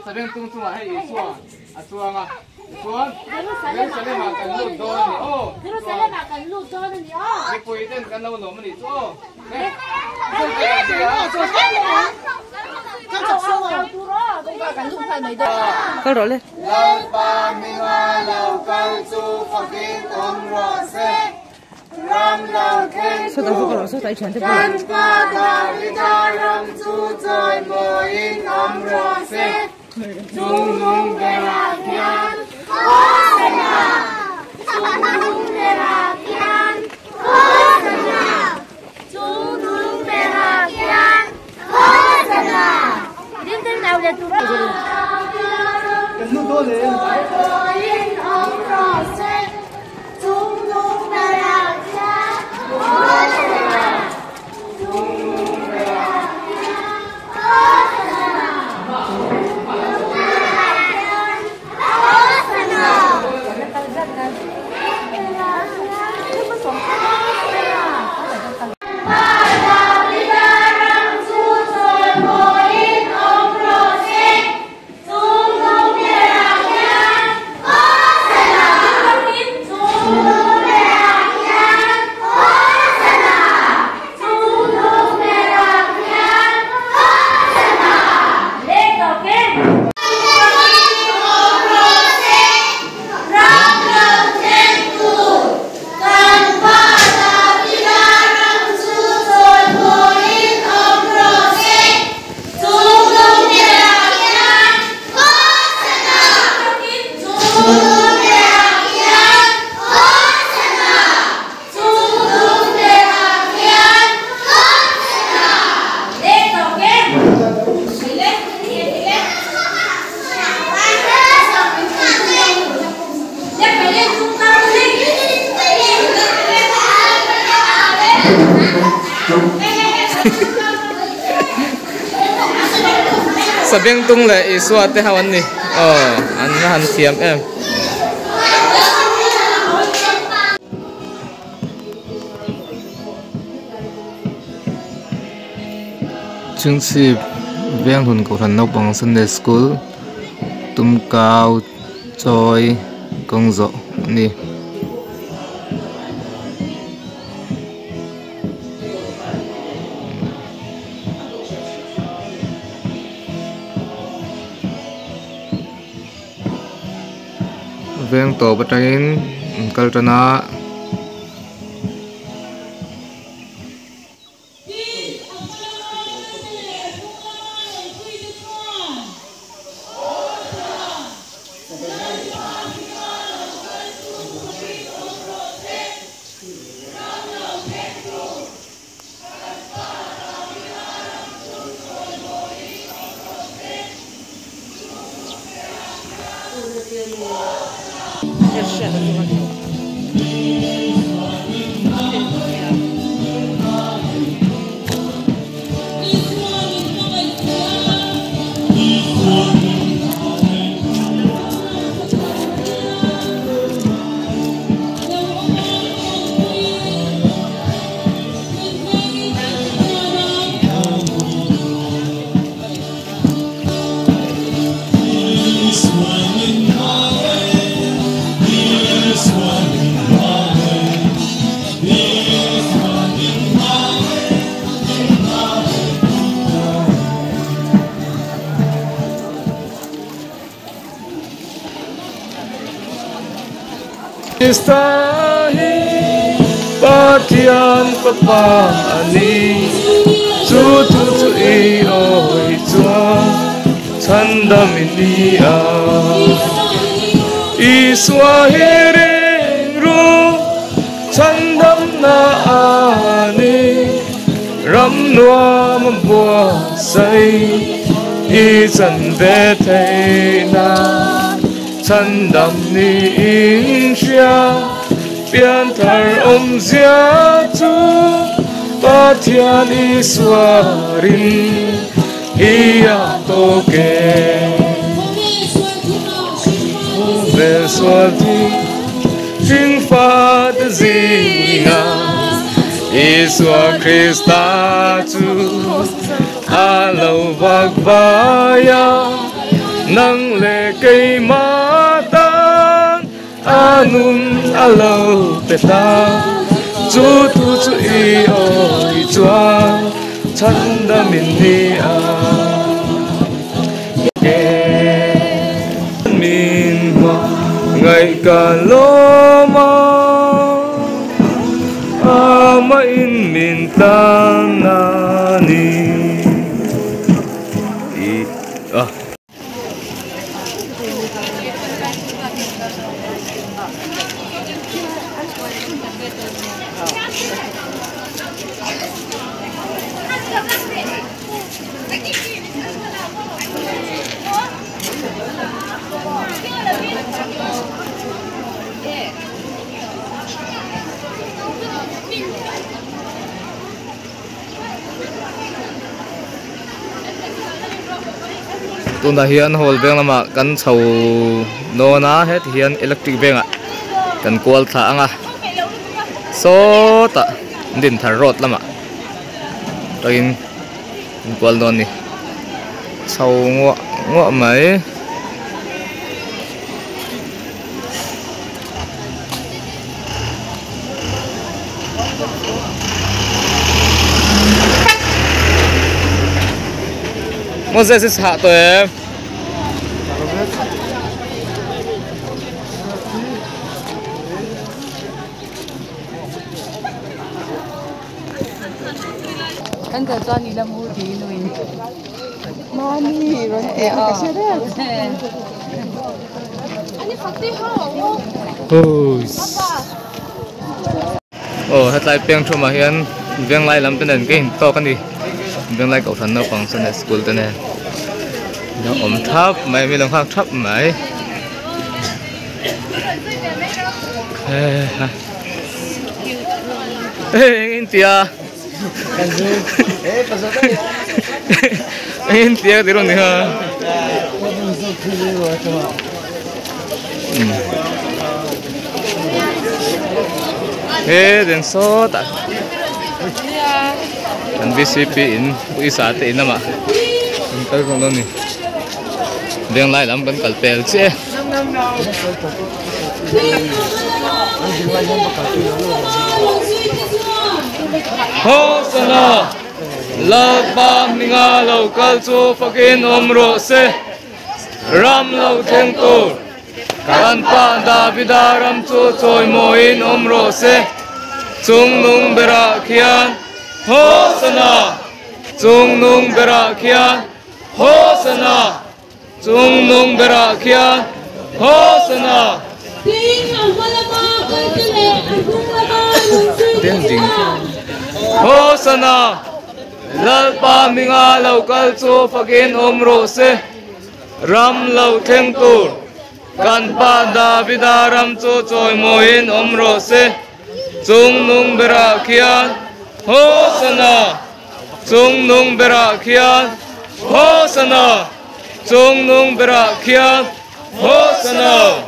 sabeng tung tung hai Isua atuanga Isua Jerusalem akan lu don ni oh Jerusalem akan lu don ni oh ni puiten kan lu lo mani tu oh câu rồi lên số tài phụ số tài sản thế sabeng tung le Isua te hawan ni an na han siam em chương trình vang thuần cổ thần nóc bằng Sunday School tum cao choi công rộ ni vang tổ bắt train kaltana Istahi bagian pepani Tutu i oi tua Tanda minia Isua hiring ru Tandam na ani Ram noa membuat say Izan bete na Tandam ni insya Bian tar zia tu Patian iswarin Iya toke Beswati Jing fat zinga Iswa Krista tu Alau vagbaya nang le cây má tan anun alo peta chú tu chú y oi chua chân đam min đi a min hoa ngày cả lô ma ama in min tan na ni tunda hian hol beng lama kan chho no na het hian electric benga kan kual tha anga so ta din thar road lama takin kual non ni chho ngo mai Moses hạ tuổi em kan ta cho ni lam hu ti nui mani ron e a se de ani fakti ha oh hết lại piang thua mà hiền viếng lại làm tên cái hình to cái gì viếng lại cậu thần nó bằng sân school tên này nó ôm thấp mày mi lòng khác thấp mày anh tia anh tia đi rồi ha dan so tak dan BCP in isa te in ama kal ko no ni deng lai lam kan kalpel che Hosana Lapa Minga Local Chu Fakin Omro Se Ram Lo Theng Tu Kan Pa Davida Ram Chu Choi Moin Omro Se Chung Nung Bera Khian Hosana Chung Nung Bera Khian Hosana Chung Nung Bera Khian Hosana Tiếng Ding Hosana Lalpa Minga Local Chu Fakin Omro Se Ram Lo Theng Tu Kan Pa Davida Ram Chu Choi Moin Omro Se Chung Nung Bera Khian Hosana Chung Nung Bera Khian Hosana Chung Nung Bera Khian Hosana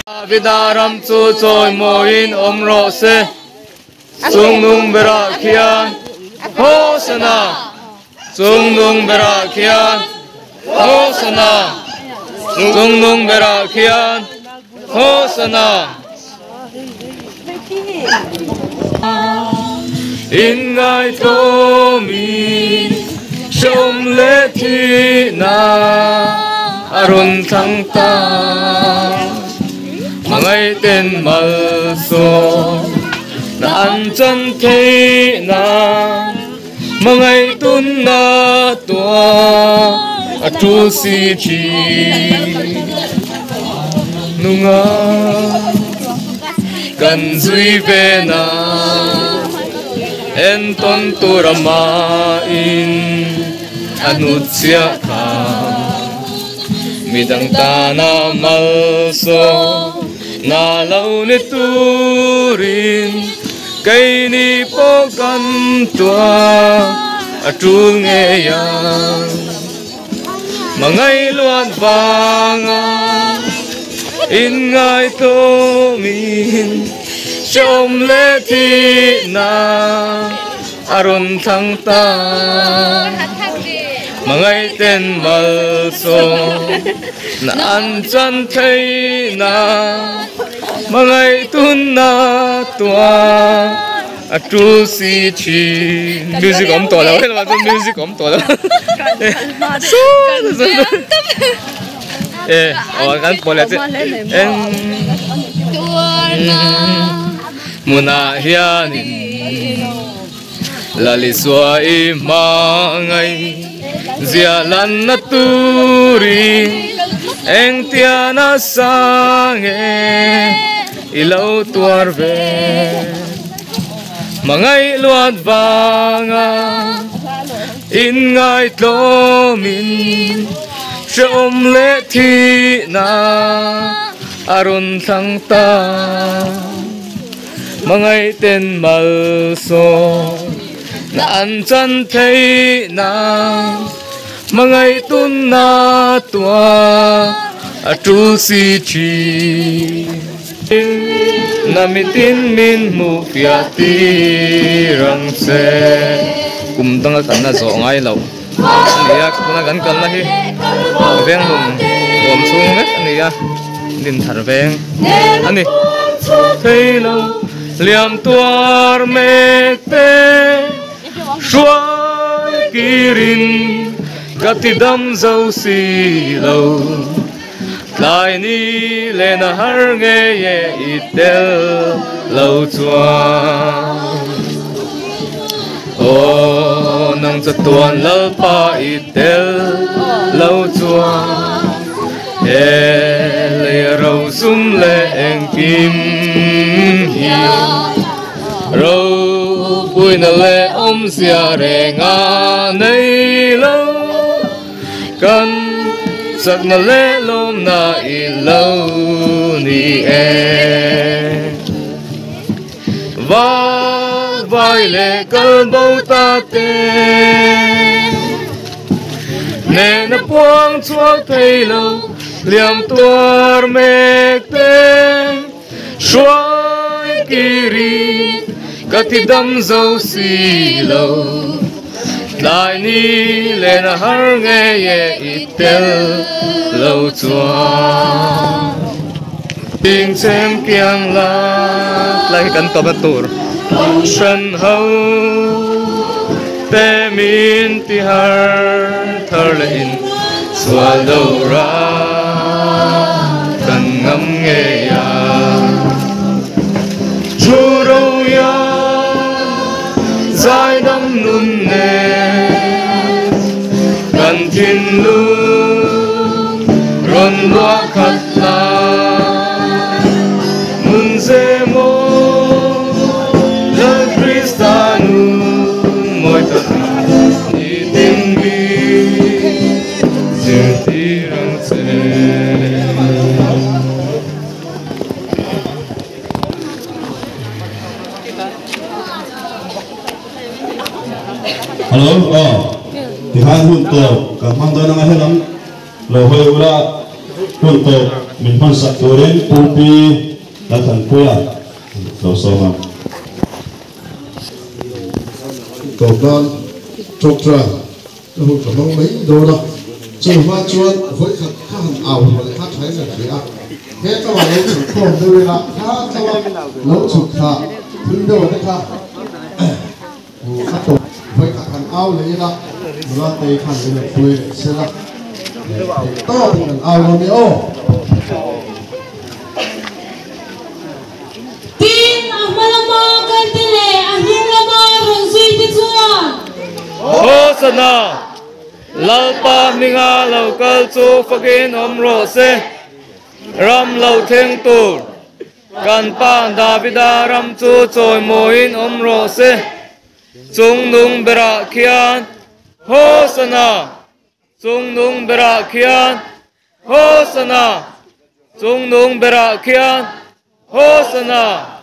Davida Ram Chu Choi Moin Omro Se Chung Nung Bera Khian Hosana Chung Nung Bera Khian Hosana Chung Nung Bera Khian Hosana In ngai to mi Shom le thi na Arun thang ta Mangai ten mal so Na an chan the na Mangai tun na tua Atu si chi Nunga Kan zui ve na En ton tu rama in Anut siya ka Midang ta na malso Na lau ni turin Kay ni po kan tua Atul ngayon Mangay luan vanga In ngai to min Shom le thi na Arun thang ta Mangai ten mal so na an chan thei na mangai tun na tua atu si chi music om to la ma music om to la kan boleh sih muna hianin lali suai mangai zialan naturi eng tiana sange ilau tuarve mangai luat vanga in ngai tlomin Om le thi na arun thang ta mangai ten mal so na an chan thei na mangai tun na tua atu si chi namitin min mu fiati rang se kum tang kan na so ngai lo Nia kuna gan kal na hi veng lum om chung met ania nin thar veng ani thei lo liam tuar mek te shuai kirin katidam zau si lo lai ni le na har nge ye itel lo chuan ô nang cho tuan lal pa itel lâu chua le râu sum le eng kim hi râu bui na le sia re nga nei lâu kan sak na le lom na I lâu ni vai le kal bau ta te ne na puang chuak thei lo liam tuar mek te shuai kiri katidam zo si lo lai ni le na har nge ye itel lo chuan ting chem kiang la lai kan to batur sân hậu te min ti har thar le in xua lâu ra cần ngắm nghe ya chu đâu ya dài đắm nun nè cần thiên lu ron loa khát la mun se mo moi ta ni tin bi ti rang se hello thì hai hun to cả mang đó năng hay lắm rồi hồi ura hun to mình phân sạch rồi đến pupi là thành puya rồi sao mà cầu con trục ra tôi không có mong mấy đồ đâu chỉ hoa chuột với khát hàng ảo và khát thấy là gì ạ hết các bạn lấy chụp còn tôi là khát các bạn lấy chụp thả thứ đồ đấy khát khát tục với khát hàng ảo lấy là nó tây khăn cái này quê sẽ là to hàng ảo rồi đấy ô tin amalama kantile ahilama rongsi tisuan Hosanna lalpa minga local chu fakin omro se ram lo theng tur kan pa davida ram chu choi moin omro se chung nung bera khian Hosanna chung nung bera khian Hosanna chung nung bera khian Hosanna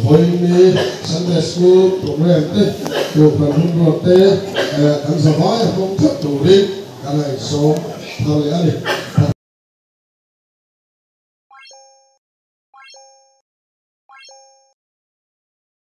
hồi ní Sunday school program thế điều phần hùng ruột thế thằng sờ vai không thất đủ đi cái này số thao lẽ đi